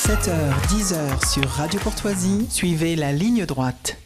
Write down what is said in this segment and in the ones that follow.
7h, 10h sur Radio Courtoisie, suivez la ligne droite.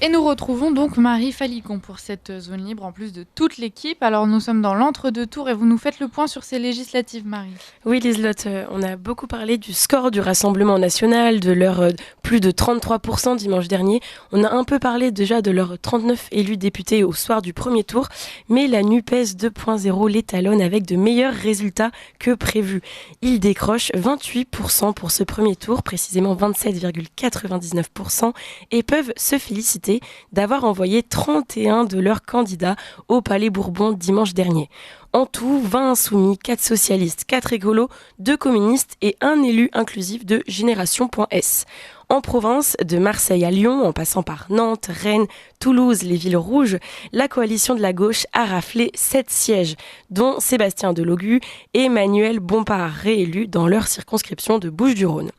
Et nous retrouvons donc Marie Falicon pour cette zone libre en plus de toute l'équipe. Alors nous sommes dans l'entre-deux tours et vous nous faites le point sur ces législatives, Marie. Oui Liselotte, on a beaucoup parlé du score du Rassemblement National, de leur plus de 33% dimanche dernier. On a un peu parlé déjà de leurs 39 élus députés au soir du premier tour, mais la NUPES 2.0 les talonne avec de meilleurs résultats que prévu. Ils décrochent 28% pour ce premier tour, précisément 27,99%, et peuvent se féliciter d'avoir envoyé 31 de leurs candidats au Palais Bourbon dimanche dernier. En tout, 20 insoumis, 4 socialistes, 4 écolos, 2 communistes et un élu inclusif de Génération.s. En province, de Marseille à Lyon, en passant par Nantes, Rennes, Toulouse, les villes rouges, la coalition de la gauche a raflé 7 sièges, dont Sébastien Delogu et Manuel Bompard, réélus dans leur circonscription de Bouches-du-Rhône.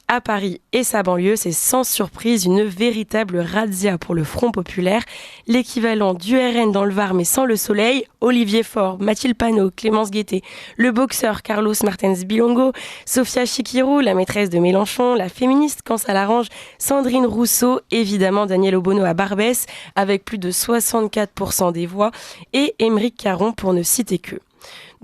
À Paris et sa banlieue, c'est sans surprise une véritable razzia pour le Front populaire. L'équivalent du RN dans le Var mais sans le soleil, Olivier Faure, Mathilde Panot, Clémence Guettet, le boxeur Carlos Martens Bilongo, Sophia Chikirou, la maîtresse de Mélenchon, la féministe quand ça l'arrange, Sandrine Rousseau, évidemment Daniel Obono à Barbès avec plus de 64% des voix et Émeric Caron pour ne citer qu'eux.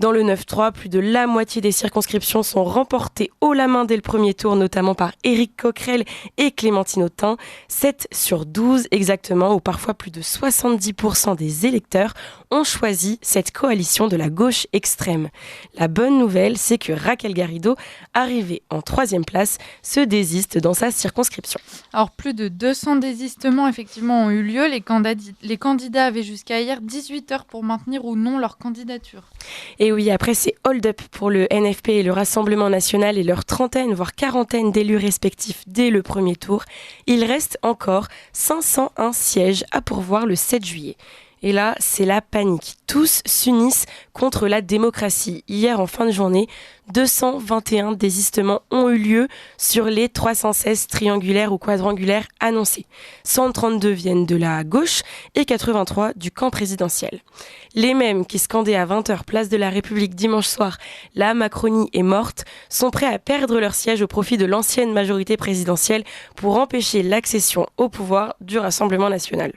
Dans le 9-3, plus de la moitié des circonscriptions sont remportées haut la main dès le premier tour, notamment par Éric Coquerel et Clémentine Autain. 7 sur 12 exactement, ou parfois plus de 70% des électeurs ont choisi cette coalition de la gauche extrême. La bonne nouvelle, c'est que Raquel Garrido, arrivée en 3e place, se désiste dans sa circonscription. Alors plus de 200 désistements effectivement ont eu lieu. Les candidats avaient jusqu'à hier 18h pour maintenir ou non leur candidature. Et oui, après ces hold-up pour le NFP et le Rassemblement National et leurs trentaine, voire quarantaine d'élus respectifs dès le premier tour, il reste encore 501 sièges à pourvoir le 7 juillet. Et là, c'est la panique. Tous s'unissent contre la démocratie. Hier, en fin de journée, 221 désistements ont eu lieu sur les 316 triangulaires ou quadrangulaires annoncés. 132 viennent de la gauche et 83 du camp présidentiel. Les mêmes qui scandaient à 20h place de la République dimanche soir « La Macronie est morte » sont prêts à perdre leur siège au profit de l'ancienne majorité présidentielle pour empêcher l'accession au pouvoir du Rassemblement national.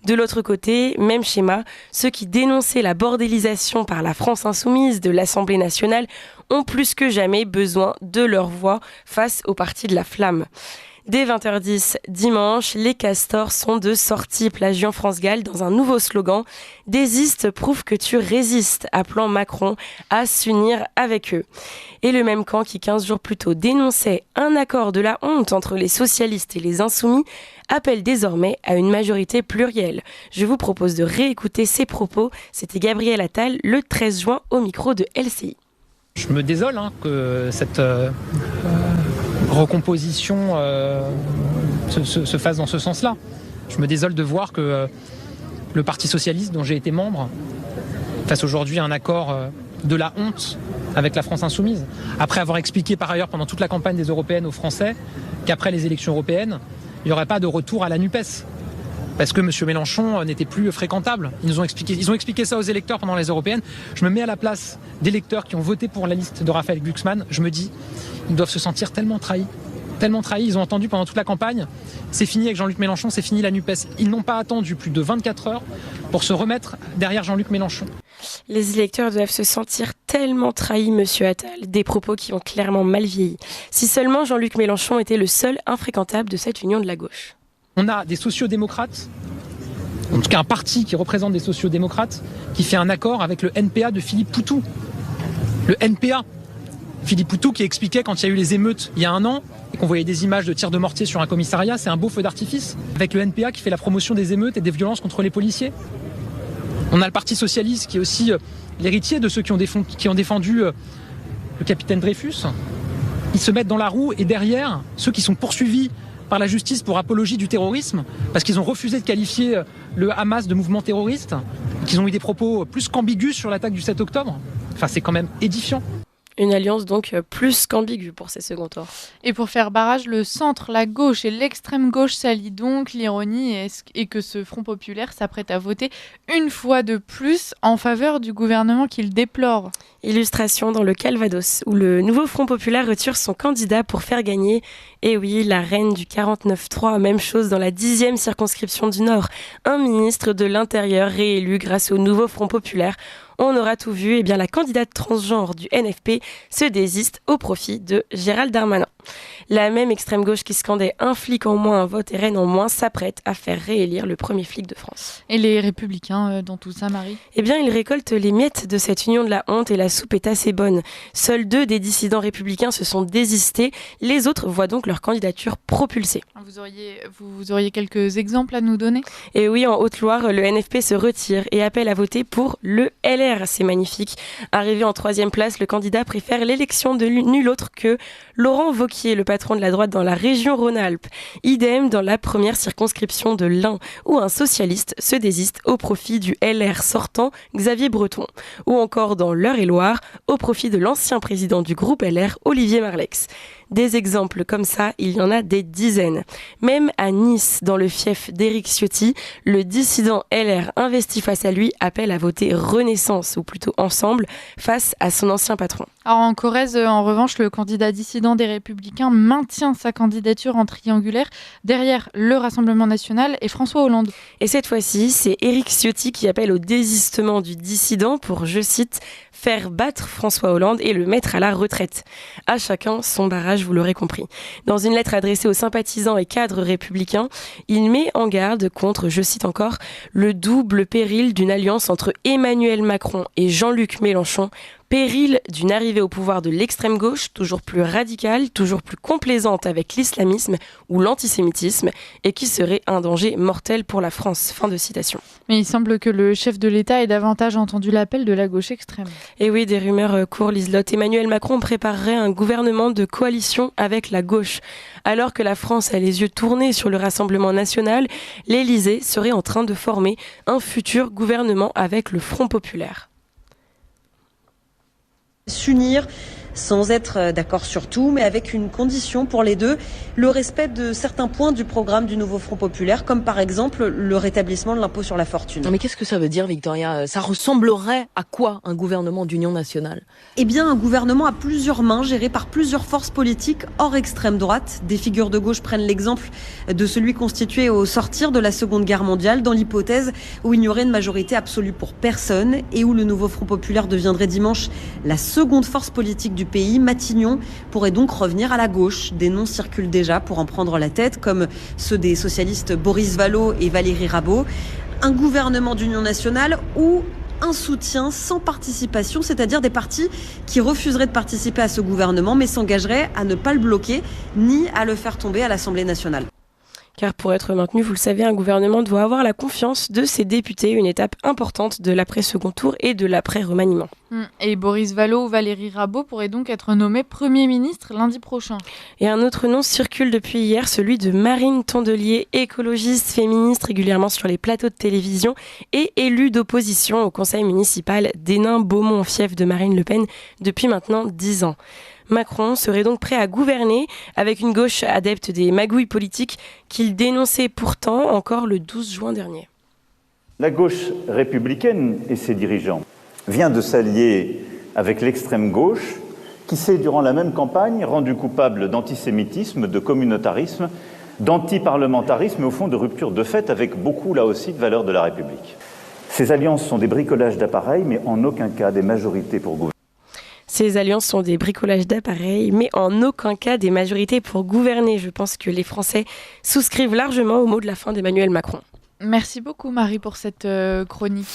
De l'autre côté, même schéma, ceux qui dénonçaient la bordélisation par la France insoumise de l'Assemblée nationale ont plus que jamais besoin de leur voix face au parti de la flamme. Dès 20h10 dimanche, les castors sont de sortie plagiant France Gall dans un nouveau slogan « Désiste, prouve que tu résistes », appelant Macron à s'unir avec eux. Et le même camp qui 15 jours plus tôt dénonçait un accord de la honte entre les socialistes et les insoumis appelle désormais à une majorité plurielle. Je vous propose de réécouter ses propos. C'était Gabriel Attal le 13 juin au micro de LCI. Je me désole que cette recomposition se fasse dans ce sens-là. Je me désole de voir que le Parti socialiste, dont j'ai été membre, fasse aujourd'hui un accord de la honte avec la France insoumise. Après avoir expliqué par ailleurs pendant toute la campagne des européennes aux Français qu'après les élections européennes, il n'y aurait pas de retour à la NUPES. Parce que M. Mélenchon n'était plus fréquentable. Ils ont expliqué ça aux électeurs pendant les européennes. Je me mets à la place d'électeurs qui ont voté pour la liste de Raphaël Glucksmann. Je me dis, ils doivent se sentir tellement trahis. Tellement trahis. Ils ont entendu pendant toute la campagne, c'est fini avec Jean-Luc Mélenchon, c'est fini la NUPES. Ils n'ont pas attendu plus de 24 heures pour se remettre derrière Jean-Luc Mélenchon. Les électeurs doivent se sentir tellement trahis, monsieur Attal, des propos qui ont clairement mal vieilli. Si seulement Jean-Luc Mélenchon était le seul infréquentable de cette union de la gauche. On a des sociodémocrates, en tout cas un parti qui représente des sociodémocrates, qui fait un accord avec le NPA de Philippe Poutou. Le NPA, Philippe Poutou qui expliquait quand il y a eu les émeutes il y a un an, et qu'on voyait des images de tirs de mortier sur un commissariat, c'est un beau feu d'artifice. Avec le NPA qui fait la promotion des émeutes et des violences contre les policiers. On a le Parti socialiste qui est aussi l'héritier de ceux qui ont défendu le capitaine Dreyfus. Ils se mettent dans la roue et derrière, ceux qui sont poursuivis par la justice pour apologie du terrorisme, parce qu'ils ont refusé de qualifier le Hamas de mouvement terroriste, qu'ils ont eu des propos plus qu'ambigus sur l'attaque du 7 octobre. Enfin, c'est quand même édifiant. Une alliance donc plus qu'ambiguë pour ces seconds tours. Et pour faire barrage, le centre, la gauche et l'extrême gauche s'allient donc. L'ironie est que ce Front populaire s'apprête à voter une fois de plus en faveur du gouvernement qu'il déplore. Illustration dans le Calvados, où le nouveau Front populaire retire son candidat pour faire gagner. Et oui, la reine du 49-3, même chose dans la 10e circonscription du Nord. Un ministre de l'Intérieur réélu grâce au nouveau Front populaire. On aura tout vu, et bien la candidate transgenre du NFP se désiste au profit de Gérald Darmanin. La même extrême gauche qui scandait un flic en moins, un vote RN en moins, s'apprête à faire réélire le premier flic de France. Et les Républicains dans tout ça, Marie ? Eh bien, ils récoltent les miettes de cette union de la honte et la soupe est assez bonne. Seuls 2 des dissidents républicains se sont désistés, les autres voient donc leur candidature propulsée. Vous auriez quelques exemples à nous donner ? Et oui, en Haute-Loire, le NFP se retire et appelle à voter pour le LR. C'est magnifique. Arrivé en 3e place, le candidat préfère l'élection de nul autre que Laurent Wauquiez, le patron de la droite dans la région Rhône-Alpes. Idem dans la première circonscription de l'Ain, où un socialiste se désiste au profit du LR sortant, Xavier Breton. Ou encore dans l'Eure-et-Loire, au profit de l'ancien président du groupe LR, Olivier Marleix. Des exemples comme ça, il y en a des dizaines. Même à Nice, dans le fief d'Éric Ciotti, le dissident LR investi face à lui appelle à voter Renaissance, ou plutôt Ensemble, face à son ancien patron. Alors en Corrèze, en revanche, le candidat dissident des Républicains maintient sa candidature en triangulaire derrière le Rassemblement national et François Hollande. Et cette fois-ci, c'est Éric Ciotti qui appelle au désistement du dissident pour, je cite, faire battre François Hollande et le mettre à la retraite. À chacun son barrage, vous l'aurez compris. Dans une lettre adressée aux sympathisants et cadres républicains, il met en garde contre, je cite encore, le double péril d'une alliance entre Emmanuel Macron et Jean-Luc Mélenchon, péril d'une arrivée au pouvoir de l'extrême gauche, toujours plus radicale, toujours plus complaisante avec l'islamisme ou l'antisémitisme, et qui serait un danger mortel pour la France. Fin de citation. Mais il semble que le chef de l'État ait davantage entendu l'appel de la gauche extrême. Et oui, des rumeurs courent, Liselotte. Emmanuel Macron préparerait un gouvernement de coalition avec la gauche. Alors que la France a les yeux tournés sur le Rassemblement national, l'Élysée serait en train de former un futur gouvernement avec le Front populaire. S'unir sans être d'accord sur tout, mais avec une condition pour les deux, le respect de certains points du programme du nouveau Front populaire, comme par exemple le rétablissement de l'impôt sur la fortune. Non mais qu'est-ce que ça veut dire, Victoria ? Ça ressemblerait à quoi un gouvernement d'union nationale ? Eh bien, un gouvernement à plusieurs mains, géré par plusieurs forces politiques hors extrême droite. Des figures de gauche prennent l'exemple de celui constitué au sortir de la Seconde Guerre mondiale, dans l'hypothèse où il n'y aurait une majorité absolue pour personne et où le nouveau Front populaire deviendrait dimanche la seconde force politique du pays. Matignon pourrait donc revenir à la gauche. Des noms circulent déjà pour en prendre la tête, comme ceux des socialistes Boris Vallaud et Valérie Rabault. Un gouvernement d'union nationale ou un soutien sans participation, c'est-à-dire des partis qui refuseraient de participer à ce gouvernement mais s'engageraient à ne pas le bloquer ni à le faire tomber à l'Assemblée nationale. Car pour être maintenu, vous le savez, un gouvernement doit avoir la confiance de ses députés, une étape importante de l'après-second tour et de l'après-remaniement. Et Boris Vallaud ou Valérie Rabault pourraient donc être nommés Premier ministre lundi prochain. Et un autre nom circule depuis hier, celui de Marine Tondelier, écologiste, féministe régulièrement sur les plateaux de télévision et élue d'opposition au conseil municipal d'Hénin-Beaumont, fief de Marine Le Pen, depuis maintenant 10 ans. Macron serait donc prêt à gouverner avec une gauche adepte des magouilles politiques qu'il dénonçait pourtant encore le 12 juin dernier. La gauche républicaine et ses dirigeants vient de s'allier avec l'extrême gauche qui s'est, durant la même campagne, rendu coupable d'antisémitisme, de communautarisme, d'antiparlementarisme et au fond de rupture de fait avec beaucoup, là aussi, de valeurs de la République. Ces alliances sont des bricolages d'appareils, mais en aucun cas des majorités pour gouverner. Ces alliances sont des bricolages d'appareils, mais en aucun cas des majorités pour gouverner. Je pense que les Français souscrivent largement au mot de la fin d'Emmanuel Macron. Merci beaucoup Marie pour cette chronique.